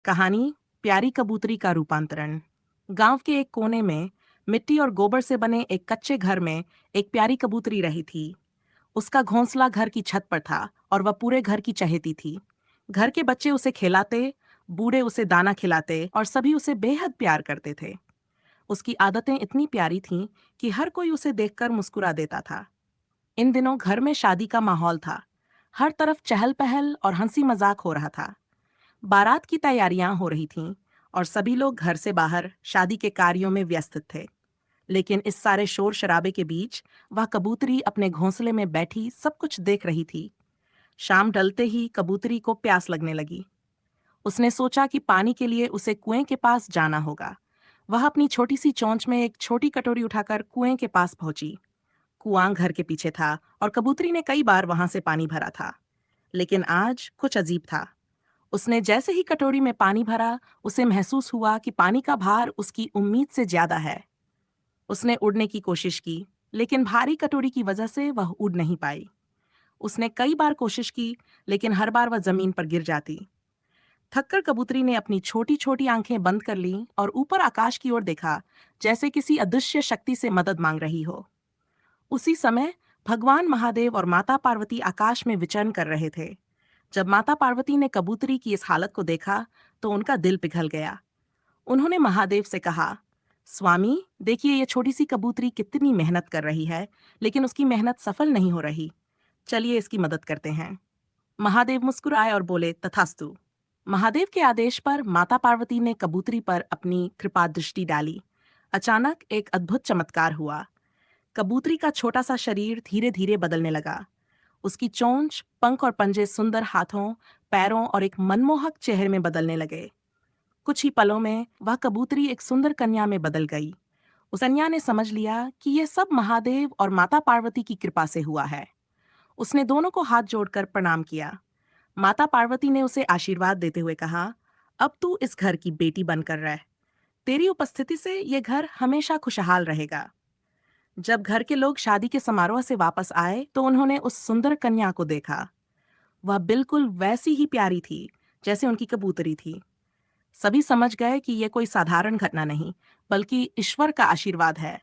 कहानी प्यारी कबूतरी का रूपांतरण। गांव के एक कोने में मिट्टी और गोबर से बने एक कच्चे घर में एक प्यारी कबूतरी रही थी। उसका घोंसला घर की छत पर था और वह पूरे घर की चहेती थी। घर के बच्चे उसे खिलाते, बूढ़े उसे दाना खिलाते और सभी उसे बेहद प्यार करते थे। उसकी आदतें इतनी प्यारी थीं कि हर कोई उसे देखकर मुस्कुरा देता था। इन दिनों घर में शादी का माहौल था। हर तरफ चहल पहल और हंसी मजाक हो रहा था। बारात की तैयारियां हो रही थीं और सभी लोग घर से बाहर शादी के कार्यों में व्यस्त थे। लेकिन इस सारे शोर शराबे के बीच वह कबूतरी अपने घोंसले में बैठी सब कुछ देख रही थी। शाम ढलते ही कबूतरी को प्यास लगने लगी। उसने सोचा कि पानी के लिए उसे कुएं के पास जाना होगा। वह अपनी छोटी सी चोंच में एक छोटी कटोरी उठाकर कुएं के पास पहुंची। कुआं घर के पीछे था और कबूतरी ने कई बार वहां से पानी भरा था। लेकिन आज कुछ अजीब था। उसने जैसे ही कटोरी में पानी भरा, उसे महसूस हुआ कि पानी का भार उसकी उम्मीद से ज्यादा है। उसने उड़ने की कोशिश की, लेकिन भारी कटोरी की वजह से वह उड़ नहीं पाई। उसने कई बार कोशिश की, लेकिन हर बार वह जमीन पर गिर जाती। थककर कबूतरी ने अपनी छोटी छोटी आंखें बंद कर लीं और ऊपर आकाश की ओर देखा, जैसे किसी अदृश्य शक्ति से मदद मांग रही हो। उसी समय भगवान महादेव और माता पार्वती आकाश में विचरण कर रहे थे। जब माता पार्वती ने कबूतरी की इस हालत को देखा तो उनका दिल पिघल गया। उन्होंने महादेव से कहा, स्वामी, देखिए ये छोटी सी कबूतरी कितनी मेहनत कर रही है, लेकिन उसकी मेहनत सफल नहीं हो रही। चलिए इसकी मदद करते हैं। महादेव मुस्कुराए और बोले, तथास्तु। महादेव के आदेश पर माता पार्वती ने कबूतरी पर अपनी कृपा दृष्टि डाली। अचानक एक अद्भुत चमत्कार हुआ। कबूतरी का छोटा सा शरीर धीरे धीरे बदलने लगा। उसकी चोंच, पंख और पंजे सुंदर हाथों, पैरों और एक मनमोहक चेहरे में बदलने लगे। कुछ ही पलों में वह कबूतरी एक सुंदर कन्या में बदल गई। उस कन्या ने समझ लिया कि यह सब महादेव और माता पार्वती की कृपा से हुआ है। उसने दोनों को हाथ जोड़कर प्रणाम किया। माता पार्वती ने उसे आशीर्वाद देते हुए कहा, अब तू इस घर की बेटी बनकर रह। तेरी उपस्थिति से यह घर हमेशा खुशहाल रहेगा। जब घर के लोग शादी के समारोह से वापस आए तो उन्होंने उस सुंदर कन्या को देखा। वह बिल्कुल वैसी ही प्यारी थी जैसे उनकी कबूतरी थी। सभी समझ गए कि यह कोई साधारण घटना नहीं, बल्कि ईश्वर का आशीर्वाद है।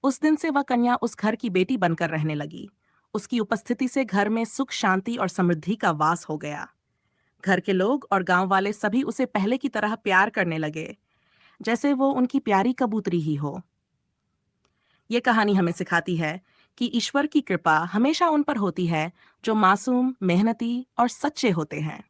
उस दिन से वह कन्या उस घर की बेटी बनकर रहने लगी। उसकी उपस्थिति से घर में सुख, शांति और समृद्धि का वास हो गया। घर के लोग और गांव वाले सभी उसे पहले की तरह प्यार करने लगे, जैसे वो उनकी प्यारी कबूतरी ही हो। ये कहानी हमें सिखाती है कि ईश्वर की कृपा हमेशा उन पर होती है जो मासूम, मेहनती और सच्चे होते हैं।